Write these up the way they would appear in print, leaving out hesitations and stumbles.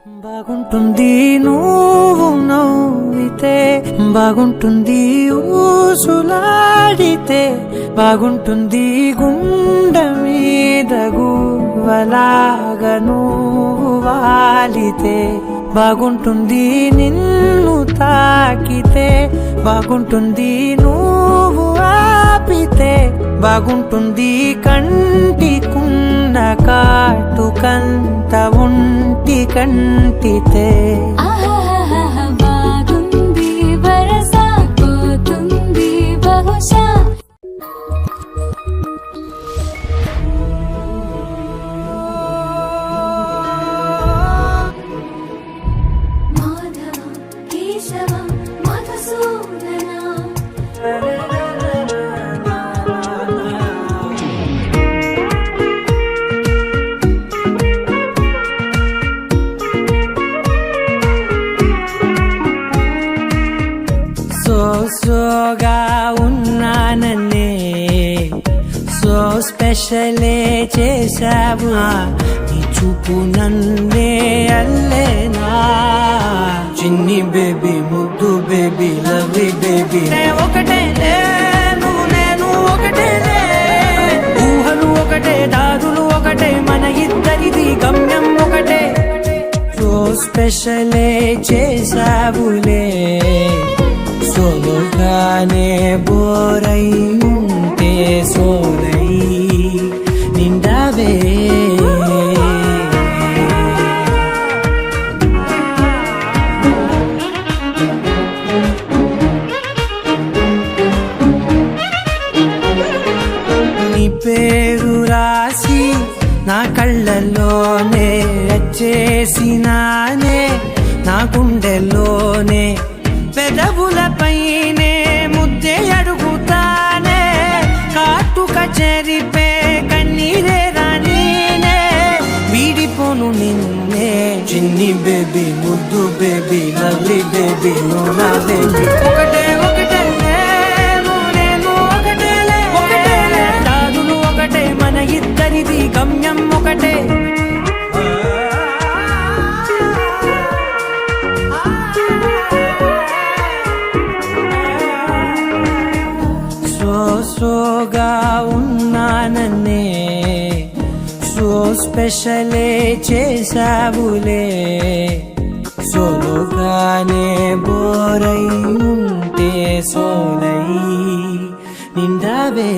బాగుంటుంది నువ్వు నవ్వితే, బాగుంటుంది ఊసులాడితే, బాగుంటుంది గుండె మీద గువ్వలాగా నువ్వు వాలితే, బాగుంటుంది నిన్ను తాకితే, బాగుంటుంది నువ్వు ఆపితే, బాగుంటుంది కంటికున్న కాటుకంత ఒంటి కంటితే. బాగుంది వరస పోతుంది బహుశా. మాధవ కేశవ మధుసూదన సోగా ఉన్నానన్నే సో స్పెషలే చేశావు, నీ చూపు నన్నే అల్లేనా. చిన్ని బేబీ ముద్దు బేబీ లవ్లీ బేబీ ఒకటే నేను ఒకటే, ఊహలు ఒకటే దారులు ఒకటే, మన ఇద్దరిది గమ్యం ఒకటే. సో స్పెషలే చేశావులే, సోలోగానే బోరై ఉంటే సోలై నిండావే. నీ పేరు రాసి నా కళ్ళల్లోనే వచ్చేసినానే, నా గుండెల్లోనే పెదవులపైనే ముద్దే అడుగుతానే, కాటుక చెరిపే కన్నీరే రానీనే, వీడిపోను నిన్నే. చిన్ని బేబీ ముద్దు బేబీ లవ్లీ బేబీ నా బేబీ ఒకటే ఒకటే నేను ఒకటే, దారులు ఒకటే, మన ఇద్దరిది గమ్యం ఒకటే. సోగా ఉన్నానన్నే సో స్పెషలే చేశావులే, సోలోగానే బోరై ఉంటే సోలై నిండావే.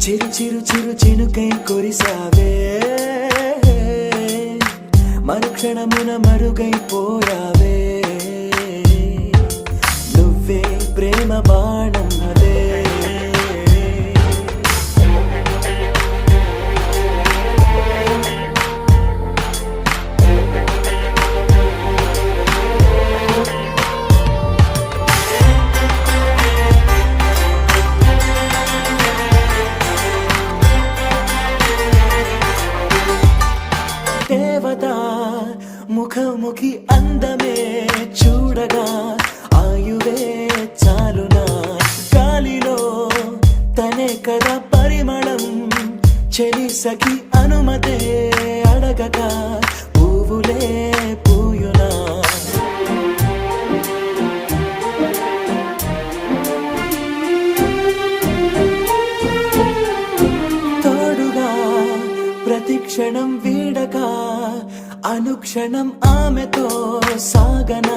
చిరు చిరు చిరు చినుకై కురిసావే, మరుక్షణమున మరుగైపోయావే, నువ్వే ప్రేమ బాణం అదే. దేవతా ముఖముఖి అందమే చూడగా ఆయువే చాలునా, గాలిలో తనే కదా పరిమళం, చెలి సఖి అనుమతే అడగక పువ్వులే పూయునా. తోడుగా ప్రతిక్షణం వీడక అనుక్షణం ఆమెతో సాగన,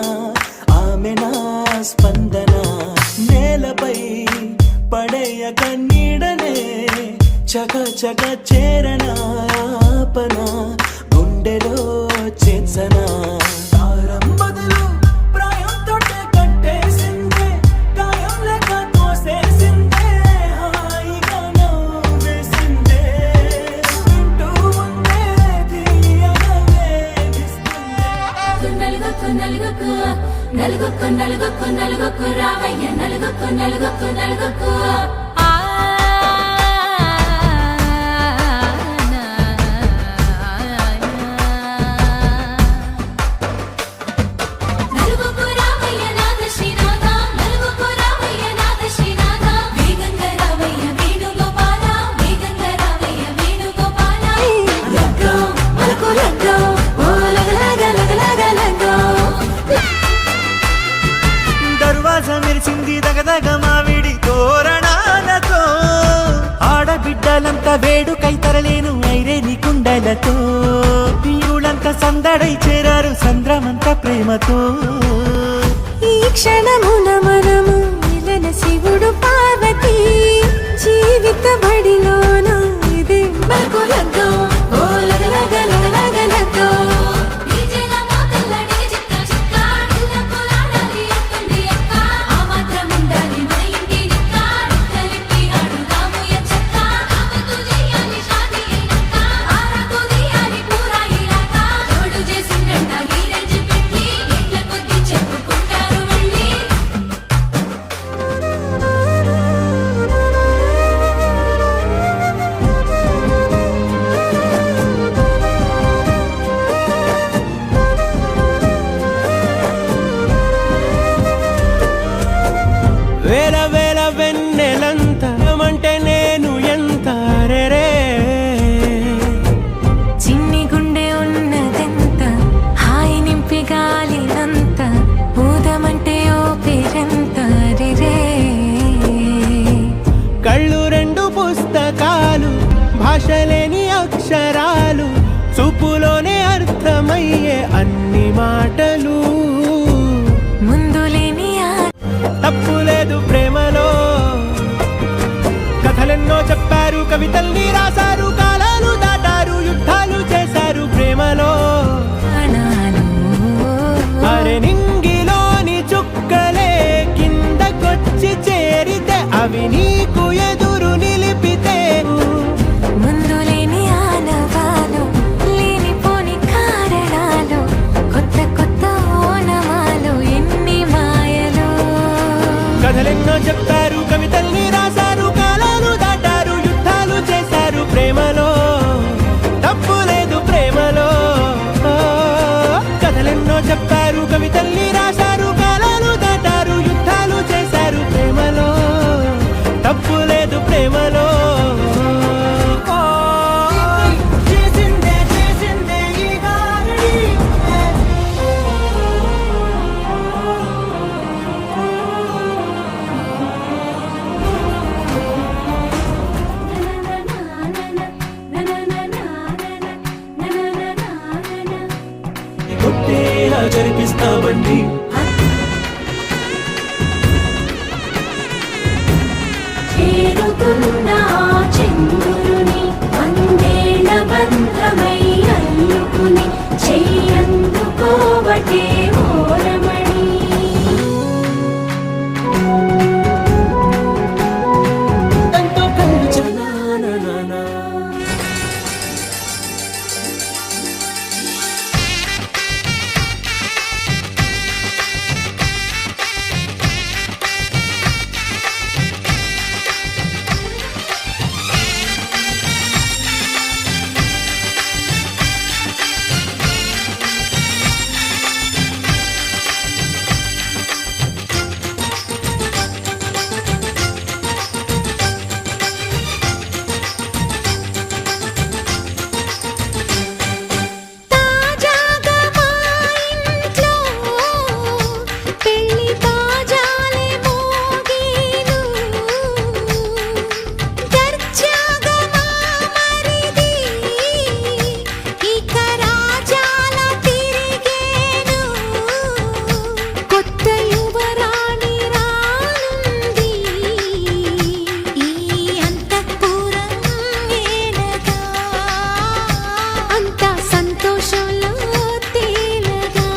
ఆమె నా స్పందన, నేలపై పడేయక నీడనే చక చక చేరన, ఆపన గుండెలో చేర్చన. తారం బదులు ప్రాయం తోటే కట్టేసిందే, గాయం లేక తోసేసిందే, హాయిగా నవ్వేసిందే, వింటూ ఉందే తీయగా వేధిస్తుందే. నలుగుకు నలుగుకు నలుగుకు నలుగుకు నలుగుకు రావయ్య నలుగుకు నలుగుకు నలుగుకు. నలుగుకు రావయ్య వేడుకై తరలేను ఐరే నీ కుండలతో ఊళ్ళంతా సందడై చేరారు సంద్రమంత ప్రేమతో ఈ క్షణమున మనము మిలన శివుడు పార్వతి జీవిత బడిలోన ఇదే మనకు లగ్గం ఓ లగ లగ లగ లగ లగ్గం డీజేల మోతల్లడి చిక్క చిక్క ఇళ్ళకు ఆడాలి అత్తండి అక్క ఆ మాత్రం ఉండాలి మన ఇంటి నిక్క కలిపి ఆడుదాము ఎచ్చక్క ఆమెతో చేయాలి షాదీ అయినక్క ఆరకు తీయాలి పూరా ఇలాకా తోడు చేసిందంట గీరెంజ్ పెట్టి ఇళ్ళ కొద్ది చెప్పుకుంటారు వెళ్ళి వేల వేల వెన్నెలంత అంటే నేను ఎంత రే చిన్ని గుండె ఉన్నదెంత హాయి నింపి గాలినంత ఊదమంటే ఓ పేరెంత రే కళ్ళు రెండు పుస్తకాలు భాష లేని అక్షరాలు చూపులోనే అర్థమయ్యే అన్ని మాటలు ముందు లేని తప్పు లేదు ప్రేమలో కథలెన్నో చెప్పారు కవితల్ని రాశారు కాలాలు దాటారు యుద్ధాలు చేశారు ప్రేమలో ఆనాలు అరే నింగిలోని చుక్కలే కిందకొచ్చి చేరితే అవి నీకు ఎదురు నిలిపితే ముందు లేని ఆనవాలు లేనిపోని కారణాలు కొత్త కొత్త ఓనమాలు ఎన్ని మాయలు కథలెన్నో చెప్పారు కవితల్ని రాశారు కాలాలు దాటారు యుద్ధాలు చేశారు ప్రేమలో తప్పు లేదు ప్రేమలో కథలెన్నో చెప్పారు కవితల్ని రాశారు కాలాలు దాటారు యుద్ధాలు చేశారు ప్రేమలో తప్పు లేదు ప్రేమలో చేసిందే చేసిందే ఈ గారడి కొట్టేలా జరిపిస్తామండి చేరుతున్న ఆ చంద్రుని వందేళ్ల బంధమై అల్లుకుని చెయ్యందుకోవటే ఓరమణి ఎంతో కళ్ళు చనానా తాజాగా మా ఇంట్లో పెళ్లి తాజాలే మోగేను దర్జాగా మా మరిది ఇక రాజాల తిరిగేను కొత్త యువరాణి రానుంది ఈ అంతఃపురం ఏలగా అంత సంతోషంలో తేలగా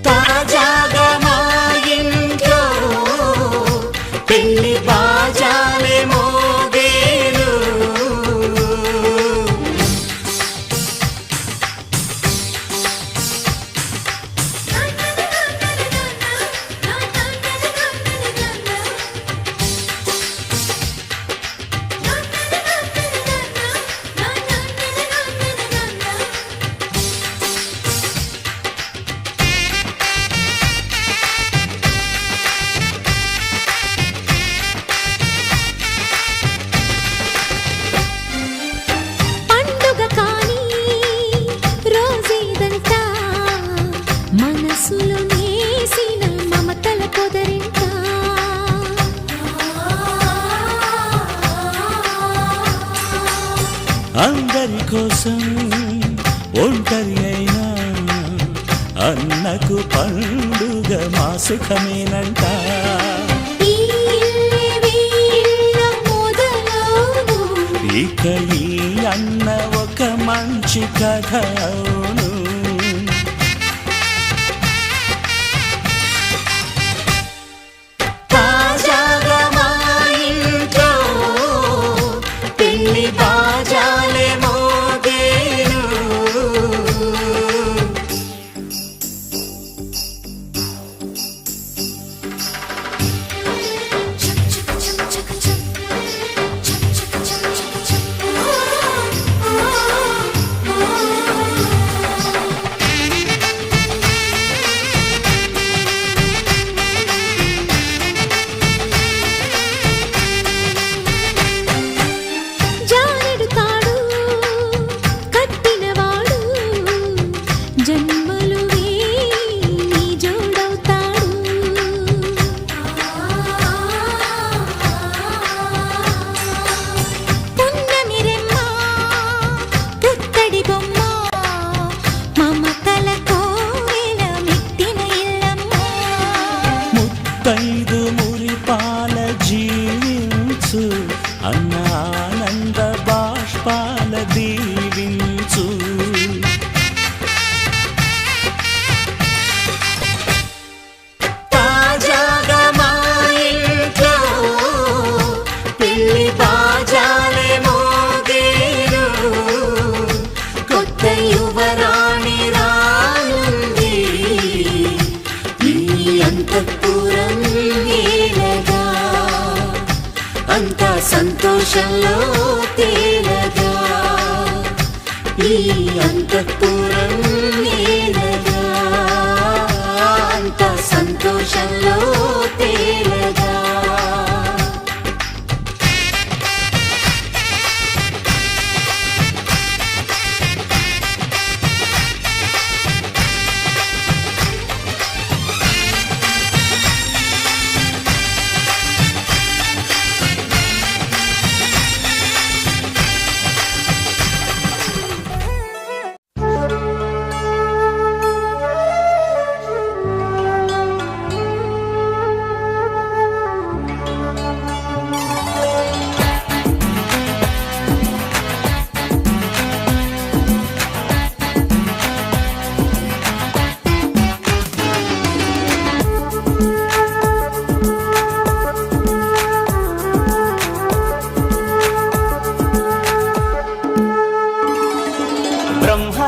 తాజాగా మా ఇంట్లో పెళ్లి బాజాలే మోగేను అందరి కోసం ఒంటరి అయినా అన్నకు పండుగ మా సుఖమేనంట. ఈ ఇల్లే వీళ్ళ మొదలవును. ఇక ఈ అన్న ఒక మంచి కథ అవును. తాజాగా మా ఇంట్లో పెళ్లి బాజాలే మోగేను. జానెడు తాడు కట్టినవాడు జన్మలు వేయి జోడవుతాడు. పున్నమి రెమ్మ పుత్తడి బొమ్మ మమతల కోవెల మెట్టిన ఇల్లమ్మ. ముత్తైదు మురిపాల జీవించు అన్న ఆనంద బాష్పాల దీవించు. తాజాగా మా ఇంట్లో పెళ్లి బాజాలే మోగేను. కొత్త యువరాణి రానుంది ఈ అంతఃపురం ఏలగా. అంతా సంతోషంలో తేలగా ఈ అంతఃపురం ఏలగా. అంతా సంతోషంలో తేలగా. బ్రహ్మ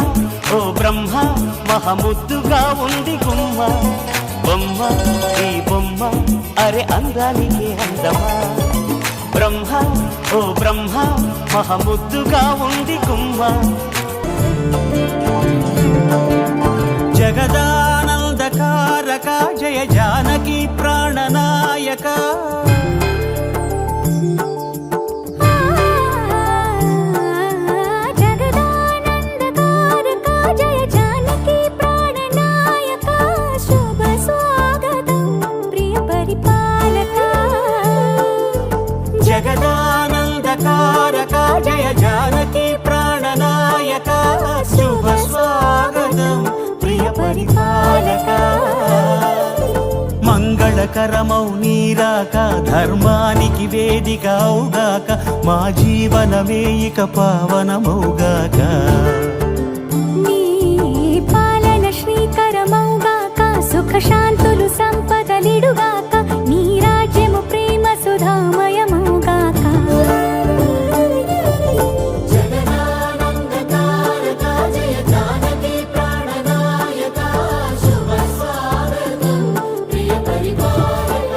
ఓ బ్రహ్మ మహముద్దుగా ఉంది గుమ్మ. బొమ్మ ఈ బొమ్మ అరే అందానికి అందమా. బ్రహ్మ ఓ బ్రహ్మ మహముద్దుగా ఉంది గుమ్మ. జగదానందకారక జయ జానకి ప్రాణనాయక. జగదానందకారక జయ జానకి ప్రాణనాయక. శుభ స్వాగతం ప్రియ పరిపాలక. జగదానందకారక జయ జానకి ప్రాణనాయక. శుభ స్వాగతం ప్రియ పరిపాలక. మంగళకరమౌ నీరాక ధర్మానికి వేదిక అవుగాక. మా జీవనమే ఇక పావనమౌగాక. నీ పాలన శ్రీకరమౌగాక. సుఖ శాంతులు సంపదలిడుగాక. నీ రాజ్యము ప్రేమ సుధామయమౌగాక. జగదానందకారక జయ జానకి ప్రాణనాయక. శుభ స్వాగతం ప్రియ పరిపాలక.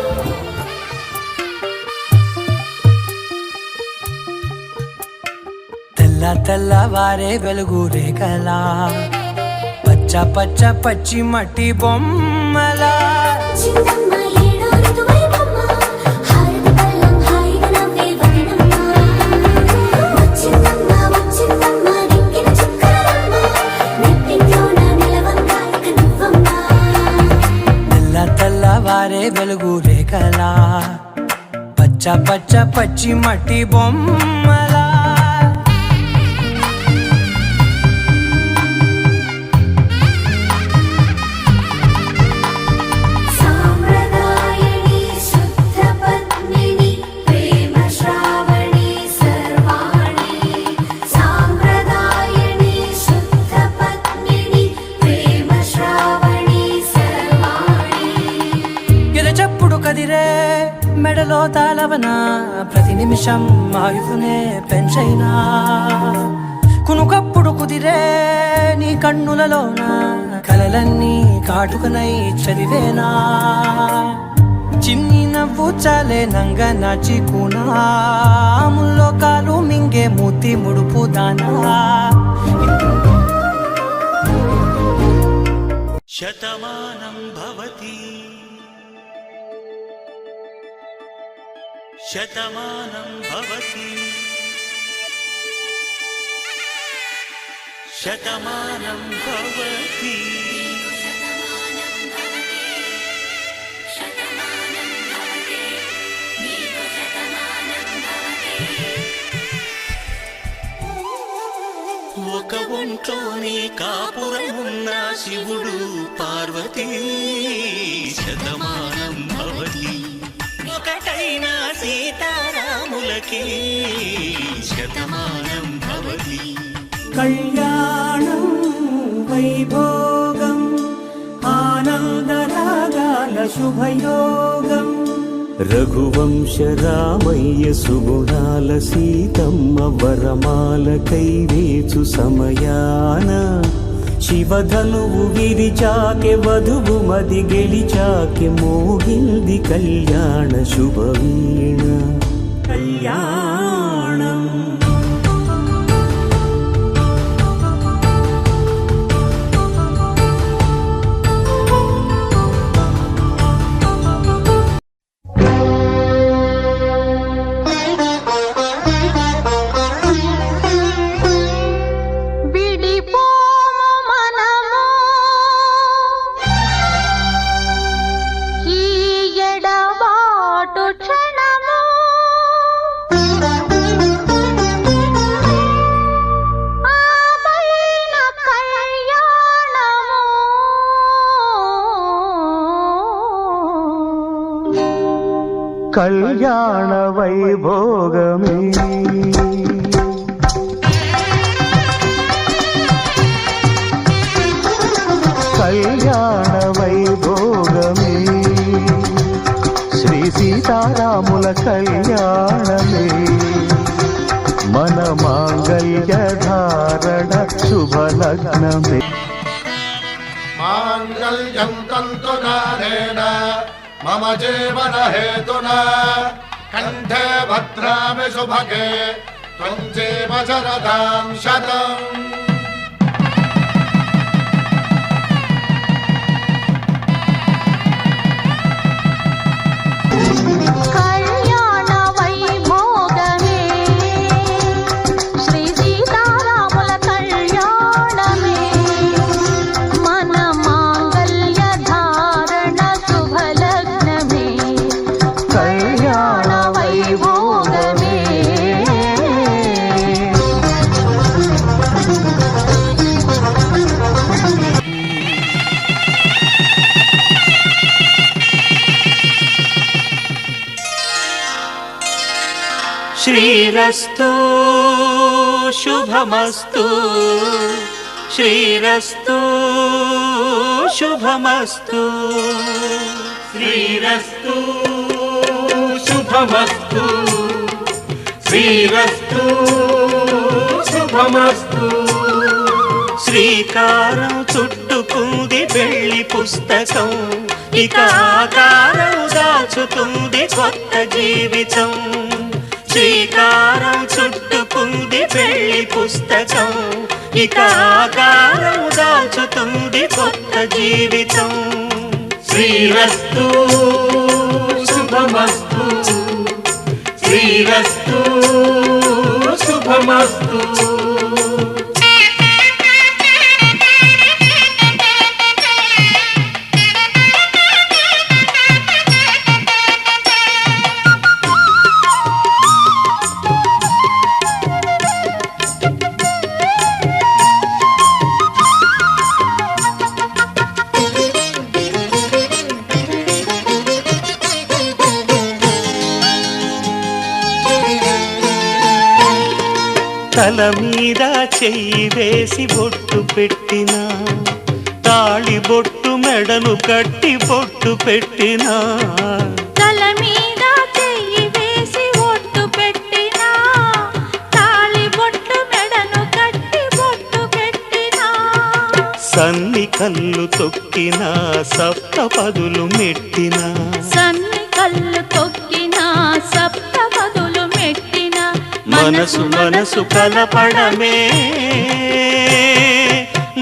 తెల్ల తెల్లవారే వెలుగు రేఖలా పచ్చ పచ్చ పచ్చి మట్టి బొమ్మలా. చిన్నమ్మ ఏడో ఋతువై బొమ్మ. హారతి పళ్ళం హాయిగా నవ్వే వదనమ్మ. వచ్చిందమ్మ వచ్చిందమ్మ దిక్కిన చుక్కలమ్మ. నెట్టింట్లోన నిలవంగా ఇక నువ్వమ్మ. తెల్ల తెల్లవారే వెలుగు రేఖలా పచ్చ పచ్చ పచ్చి మట్టి బొమ్మలా. దేవతలవనా ప్రతి నిమిషం ఆయువునే పెంచైనా కునుకప్పుడు కుదిరే నీ కన్నులలోన కలలన్నీ కాటుకనై చదివేనా చిన్ని నవ్వు చాలే నంగ నాచికునా ముల్లోకాలు మింగే మూతి ముడుపు దానా శతమానం భవతి శతమానం భవతి శతమానం భవతి ఒక ఒంట్లోని కాపురమున్న శివుడు పార్వతీ శతమానం భవతి ఒకటైన సీతారాములకి శతమానం భవతి కళ్యాణం వైభోగం ఆనందరాగాల శుభయోగం రఘువంశ రామయ్య సుగుణాల సీతమ్మ వరమాల కైవేచు సమయాన శివధనువు విరిచాకె వధువు మది గెలిచాకె మోగింది కళ్యాణ శుభవీణ కళ్యాణం కళ్యాణ వైభోగమే కళ్యాణ వైభోగమే శ్రీ సీతారాముల కళ్యాణమే మన మాంగళ్య ధారణ శుభలగ్నమే మాంగళ్యం తంతునానేన మమ జీవన హేతునా కంఠే భద్రామి శుభగే త్వం జీవ శరదాం శతం శ్రీరస్తు శుభమస్తు శ్రీరస్తు శుభమస్తు శ్రీరస్తు శుభమస్తు శ్రీరస్తు శుభమస్తు శ్రీకారం చుట్టుకుంది వెళ్లి పుస్తకం ఇక ఆకారం దాచుతుంది కొత్త జీవితం శ్రీకారం చుట్టుకుంది వెళ్లి పుస్తకం ఇక ఆకారం దాచుతుంది కొత్త జీవితం శ్రీరస్తు శుభమస్తు శ్రీరస్తు శుభమస్తు తల మీద చెయ్యి వేసి బొట్టు పెట్టినా తాళి బొట్టు మెడను కట్టి బొట్టు పెట్టినా తల మీద చెయ్యి సన్ని కళ్ళు తొక్కిన సప్తపదులు మెట్టిన సన్ని కళ్ళు తొక్కిన సప్తపదులు మెట్టిన మనసు మనసు కలపడమే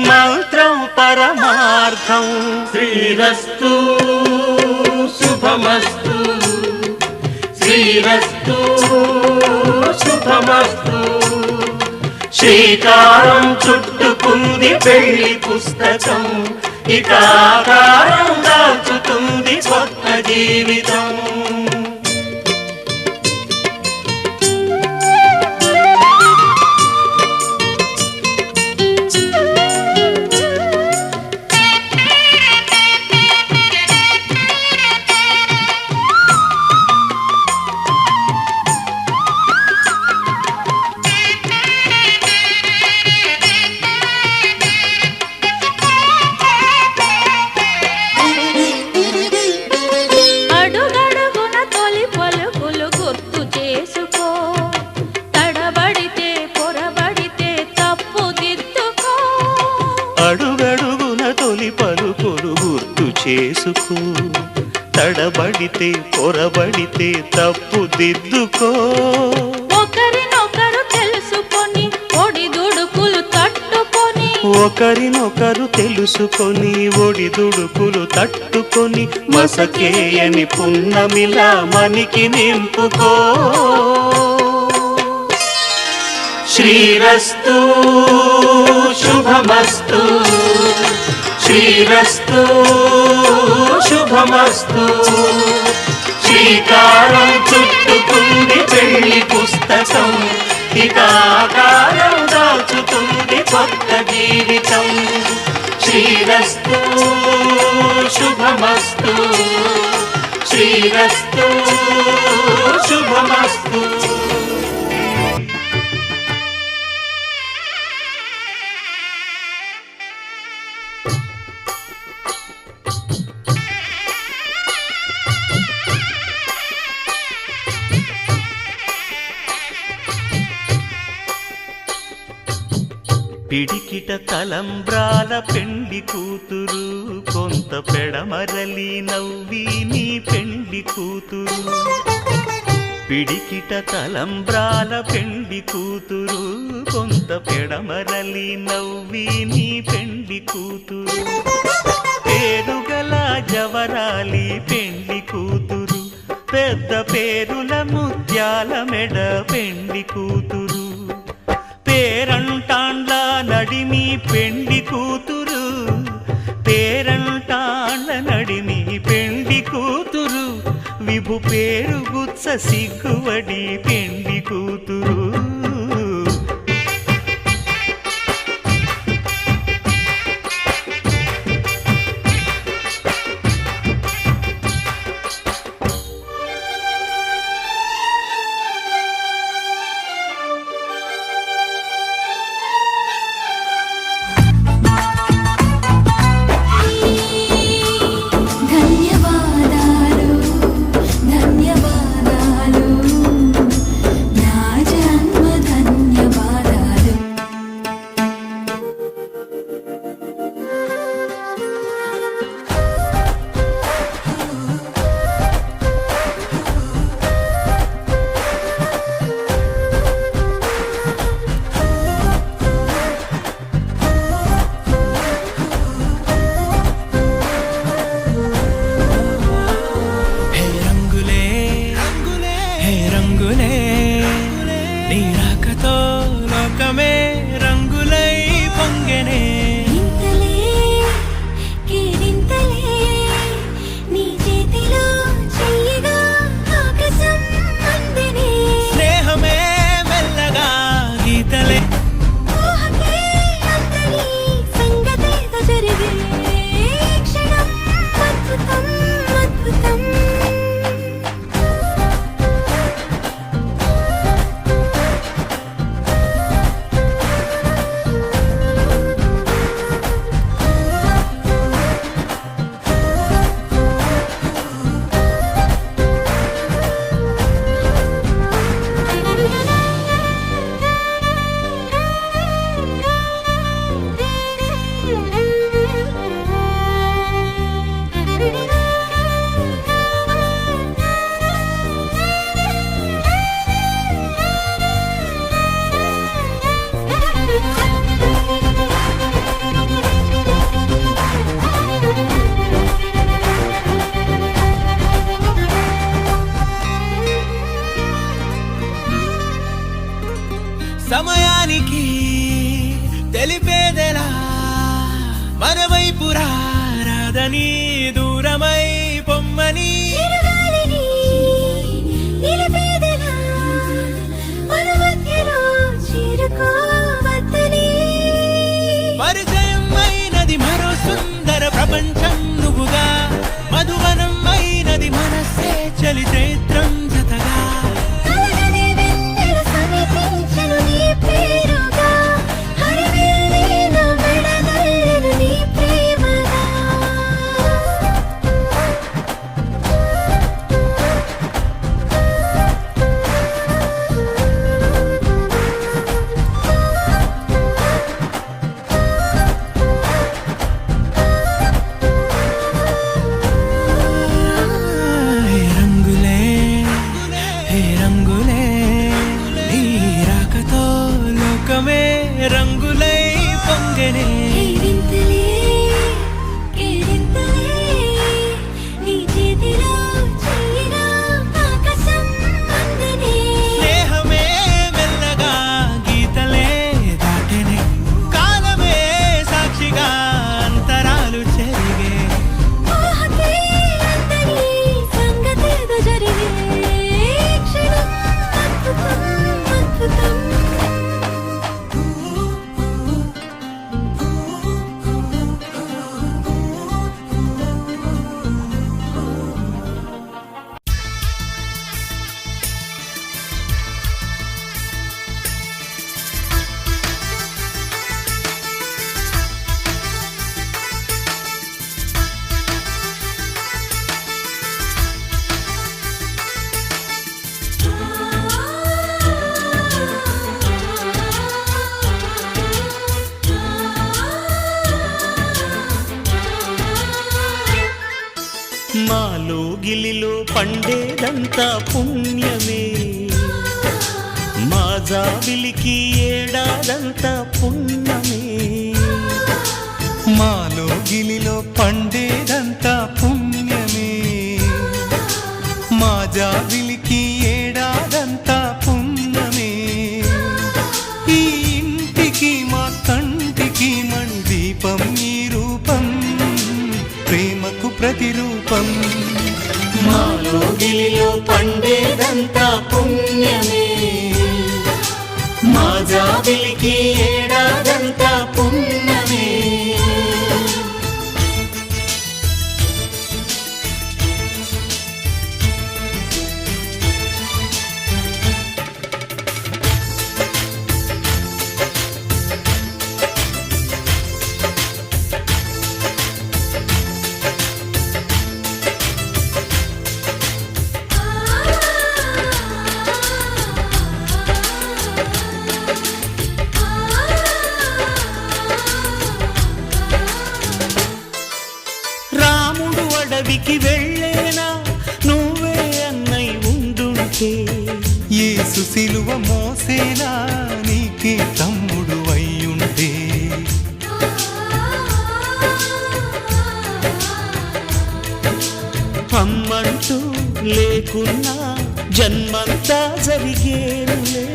మంత్రం పరమార్థం. శ్రీరస్తు శుభమస్తు శ్రీరస్తు శుభమస్తు. శ్రీకారం చుట్టుకుంది పెళ్లి పుస్తకం, ఇక ఆకారం దాచుతుంది కొత్త జీవితం. అడుగడుగున తొలి పలుకులు గుర్తు చేసుకో, తడబడితే పొరబడితే తప్పు దిద్దుకో. ఒకరినొకరు తెలుసుకొని ఒడిదుడుకులు తట్టుకొని, ఒకరినొకరు తెలుసుకొని ఒడిదుడుకులు తట్టుకొని, మసకేయని పున్నమిలా మనికి నింపుకో. శ్రీరస్తు శుభమస్తు శ్రీరస్తు శుభమస్తు. శ్రీకారం చుట్టుకుంది పెళ్లి పుస్తకం, ఇక ఆకారం దాచుతుంది కొత్త జీవితం. శ్రీరస్తు శుభమస్తు శ్రీరస్తు శుభమస్తు. పిడికిట తలంబ్రాల పెండి కూతురు, కొంత పెడమరలి నవ్వి నీ పెండి కూతురు. పిడికిట తలంబ్రాల పెండి కూతురు, కొంత పెడమరలి నవ్వి నీ పెండి కూతురు. పేరుగల జవరాలి పెండి కూతురు, పెద్ద పేరుల ముత్యాల మెడ పెండి కూతురు. పేరంటాండ్ల నడిమి పెండి కూతురు, పేరంటాండ్ల నడిమి పెండి కూతురు. విభు పేరు గుత్స సిగ్గువడి పెండి కూతురు. ధన్యవాదాలు ధన్యవాదాలు నా జన్మ సమయానికి తెలిపేదెలా మన వైపు రాదని దూరమై పొమ్మని చిరుగాలిని నిలిపేదెలా మన మధ్యలో చేరుకోవద్దని పరిచయం అయినది మరో సుందర ప్రపంచం నువ్వుగా మధువనం అయినది మనస్సే చలి చైత్రం జతగా కలగనే వెన్నెల సమీపించెను నీ పేరుగా హరివిల్లే నా మెడనల్లెను నీ ప్రేమగా హే రంగులే హే రంగులే నీ రాకతో లోకమే రంగులై పొంగెనే వింతలే కేరింతలే నీ చేతిలో చెయ్యినా ఆకాశం అందనే స్నేహమే మెల్లగా గీతలే దాటెనే కాలమే సాక్షిగా అంతరాలు చెరిగే ఊహకే అందని సంగతేదో జరిగే క్షణం అద్భుతం అద్భుతం మాలో గిలిలో పండేదంతా పుణ్యమే మా జాబిలికి ఏడాదంతా పుణ్యమే మాలో గిలిలో పండేదంతా పుణ్యమే మా జాబిలికి ఏడాదంతా పుణ్యమే ఈ ఇంటికి మా కంటికి మణి దీపం ఈ రూపం ప్రేమకు ప్రతిరూపం మాలో గిలిలో పండేదంతా పుణ్యమే మా జాబిలికి ఏడాదంతా పుణ్యమే రాముడు అడవికి వెళ్ళేనా నువ్వే అన్నై ఉండుంటే యేసు సిలువ మోసేనా నీకే తమ్ముడు అయ్యుంటే అమ్మంటూ లేకున్నా జన్మంతా జరిగేనులే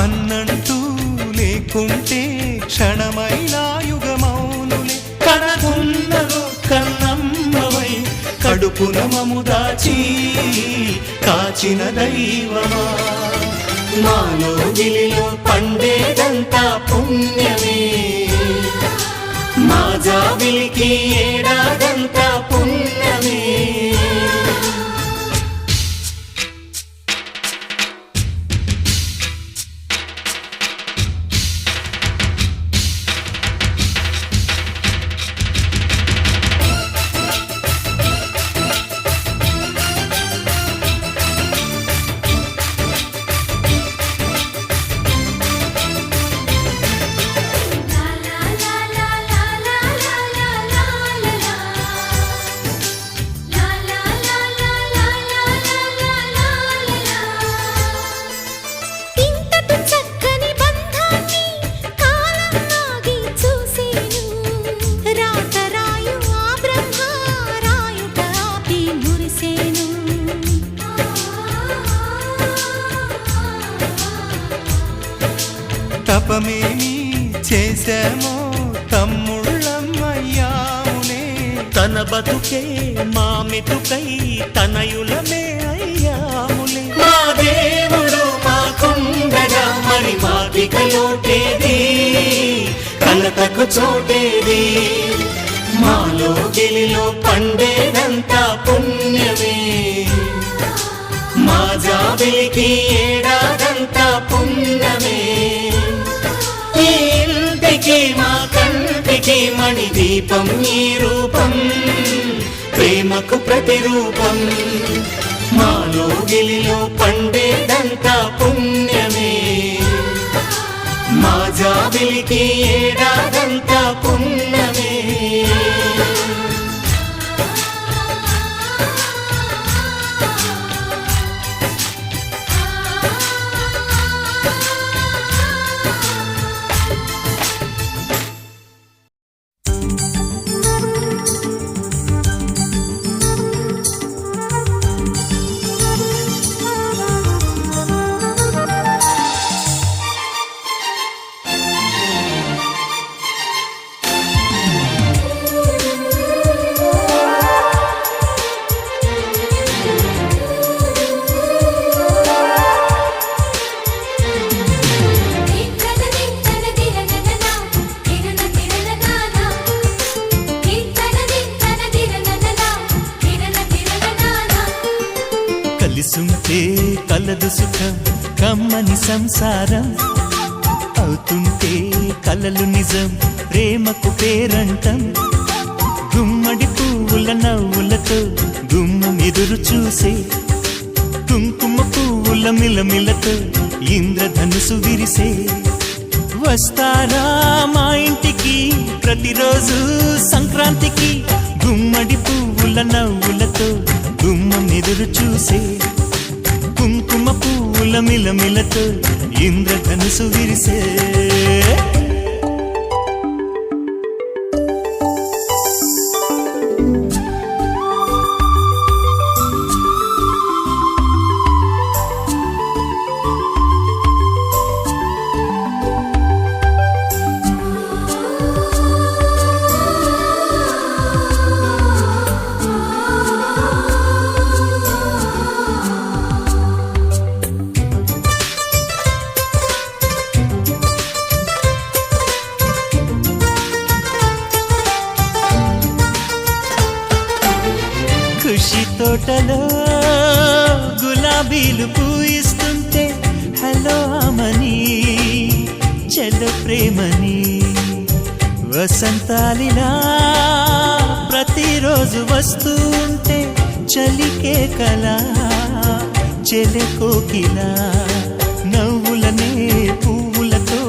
అన్నంటూ లేకుంటే క్షణమైనా యుగమౌనులే కడకున్నదో కన్నమ్మవై కడుపున మము దాచి కాచిన దైవమా మాలో గిలిలో పండేదంతా పుణ్యమే మా జాబిలికి ఏడాదంతా పుణ్యమే తపమేమి చేశామో తమ్ముళ్ళమ్మయ్యామునే, తన బతుకే మా మెతుకై తనయులమే అయ్యాములే. మా దేవుడు మాకుండగా మరి మాకిక లోటేది, కలతకు చోటేది. మాలో గిలిలో పండేదంతా పుణ్యమే, మా జాబిలికి ఏడాదంతా పుణ్యమే. ఈ ఇంటికి మా కంటికి మణి దీపం ఈ రూపం, ప్రేమకు ప్రతిరూపం. మాలో గిలిలో పండేదంతా పుణ్యమే, మా జాబిలికి ఏడాదంతా పుణ్యమే. కలిసుంటే కలదు సుఖం కమ్మని సంసారం, అవుతుంటే కలలు నిజం ప్రేమకు పేరంటం. గుమ్మడి పువ్వుల నవ్వులతో గుమ్మం ఎదురు చూసే, కుంకుమ పువ్వుల మిలమిలతో ఇంద్రధనుసు విరిసే. వస్తారా మా ఇంటికి ప్రతిరోజు సంక్రాంతికి, గుమ్మడి పువ్వుల నవ్వులతో గుమ్మం ఎదురు చూసే, కుంకుమ పువ్వుల మిలమిలతో ఇంద్రధనుసు విరిసే. ఖుషి తోటలో గులాబీలు పూయిస్తుంటే, హలో అమని చెల్లో ప్రేమని. వసంతాలిలా ప్రతిరోజు వస్తూ ఉంటే, చలికే కలా చెలె కోకిలా. నవ్వులనే పువ్వులతో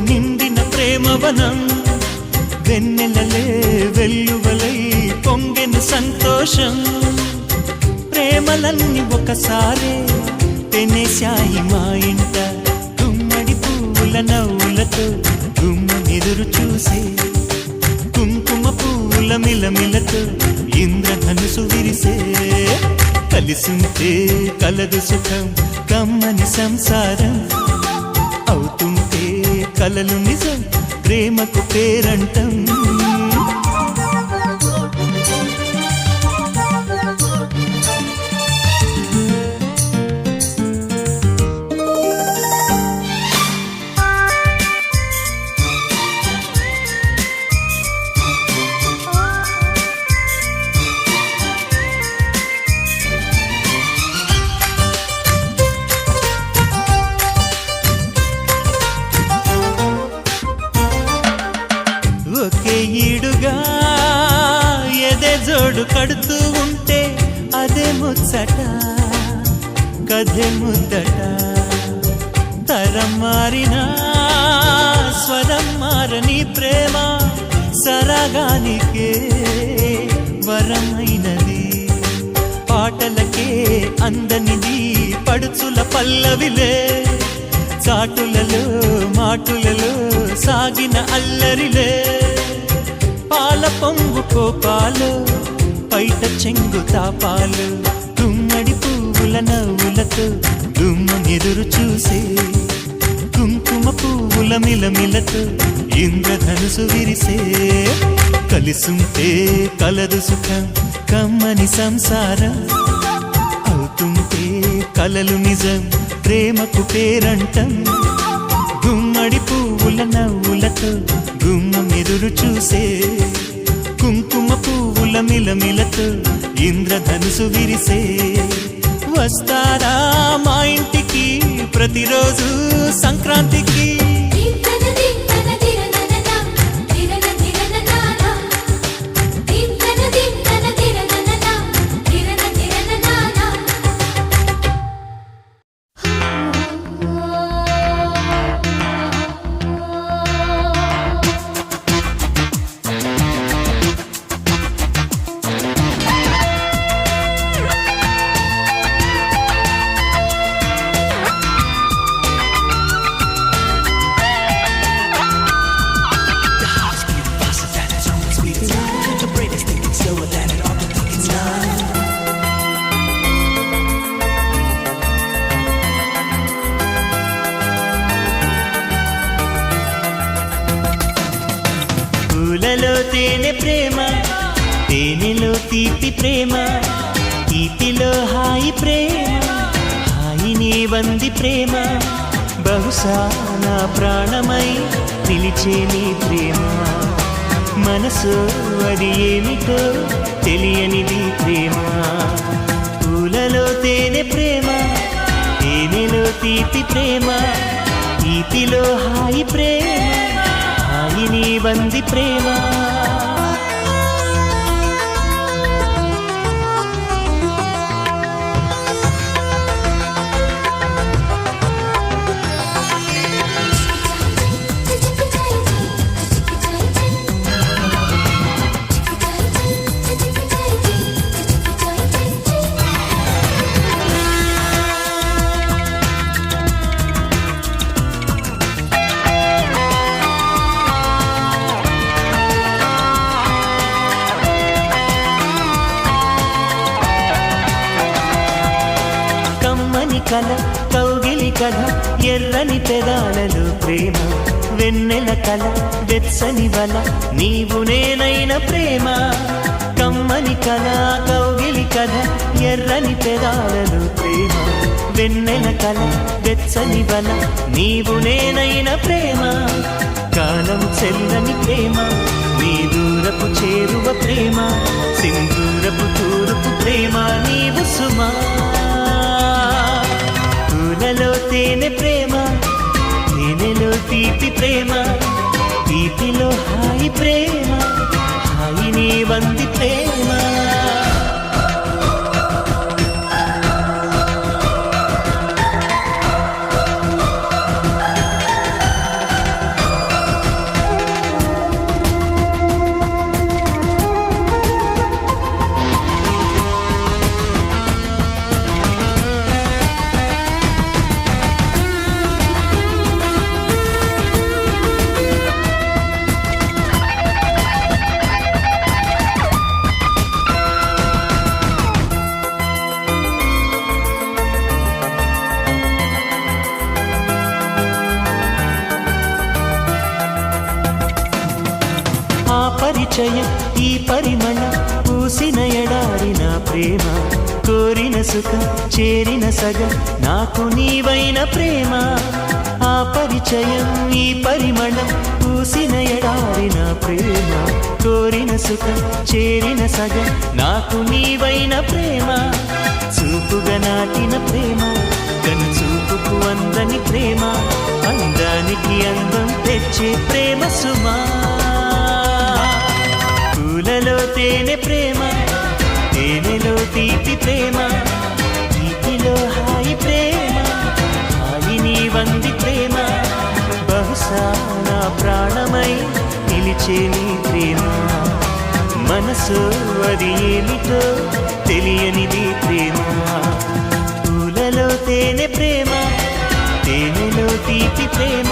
నిండిన ప్రేమవనం, వెన్నెలలే వెల్లువలై పొంగెను సంతోషం. ప్రేమలన్నీ ఒకసారే పెనేశాయి మా ఇంట, గుమ్మడి పువ్వుల నవ్వులతో గుమ్మం ఎదురు చూసే, కుంకుమ పువ్వుల మిలమిలతో ఇంద్రధనుసు విరిసే. కలిసుంటే కలదు సుఖం కమ్మని సంసారం, అవుతుంటే కలలు నిజం ప్రేమకు పేరంటం. ఒకే ఈడుగా ఎదే జోడు కడుతూ ఉంటే, అదే ముచ్చట కథే ముద్దట. తరం మారినా స్వరం మారని ప్రేమ, సరగానికే వరమైనది. పాటలకే అందనిది పడుచుల పల్లవిలే, చాటులలో మాటులలో సాగిన అల్లరిలే. పాల పొంగు కోపాలు పైట చెంగు తాపాలు, గుమ్మడి పువ్వుల నవ్వులతో గుమ్మం ఎదురు చూసే, కుంకుమ పువ్వుల మిలమిలతో ఇంద్రధనుసు విరిసే కలిసుంటే కలదు సుఖం కమ్మని సంసారం అవుతుంటే కలలు నిజం ప్రేమకు పేరంటం గుమ్మడి పువ్వుల నవ్వులతో గుమ్మం ఎదురు చూసే కుంకుమ పువ్వుల మిలమిలతో ఇంద్రధనుసు విరిసే వస్తారా మా ఇంటికి ప్రతిరోజు సంక్రాంతికి దీంతన దీంతన దిరనననా దిరనదిరననానా దీంతన దీంతన దిరనననా దిరనదిరననానా పూలలో తేనె ప్రేమ తేనెలో తీపి ప్రేమ తీపిలో హాయి ప్రేమ హాయిని వంది ప్రేమ బహుశా నా ప్రాణమై నిలిచే నీ ప్రేమ మనసు అది ఏమిటో తెలియనిది ప్రేమ పూలలో తేనె ప్రేమ తేనెలో తీపి ప్రేమ తీపిలో హాయి ప్రేమ హాయిని వంది ప్రేమ కల కౌగిలి కల ఎర్రని పెదాలలో ప్రేమ వెన్నెల కల వెచ్చని వల నీవు నేనైన ప్రేమ కమ్మని కల కౌగిలి కల ఎర్రని పెదాలలో ప్రేమ వెన్నెల కల వెచ్చని వల నీవు నేనైన ప్రేమ కాలం చెల్లని ప్రేమ నీ దూరపు చేరువ ప్రేమ సింధూరపు తూరుపు ప్రేమ నీవు సుమా పూలలో తేనె ప్రేమ తేనెలో తీపి ప్రేమ తీపిలో హాయి ప్రేమ హాయిని వంది ప్రేమ పరిచయం ఈ పరిమళం పూసిన ఎడారిన ప్రేమ కోరిన సుఖం చేరిన సగం నాకు నీవైన ప్రేమ ఆ పరిచయం ఈ పరిమళం పూసిన ఎడారిన ప్రేమ కోరిన సుఖం చేరిన సగం నాకు నీవైన ప్రేమ చూపుగా నాటిన ప్రేమ కను చూపుకు అందని ప్రేమ అందానికి అందం తెచ్చే ప్రేమ సుమా పూలలో తేనె ప్రేమ తేనెలో తీపి ప్రేమ తీపిలో హాయి ప్రేమ హాయిని వంది ప్రేమ బహుశా నా ప్రాణమై నిలిచే నీ ప్రేమ మనసు అది ఏమిటో తెలియనిది ప్రేమ పూలలో తేనె ప్రేమ తేనెలో తీపి ప్రేమ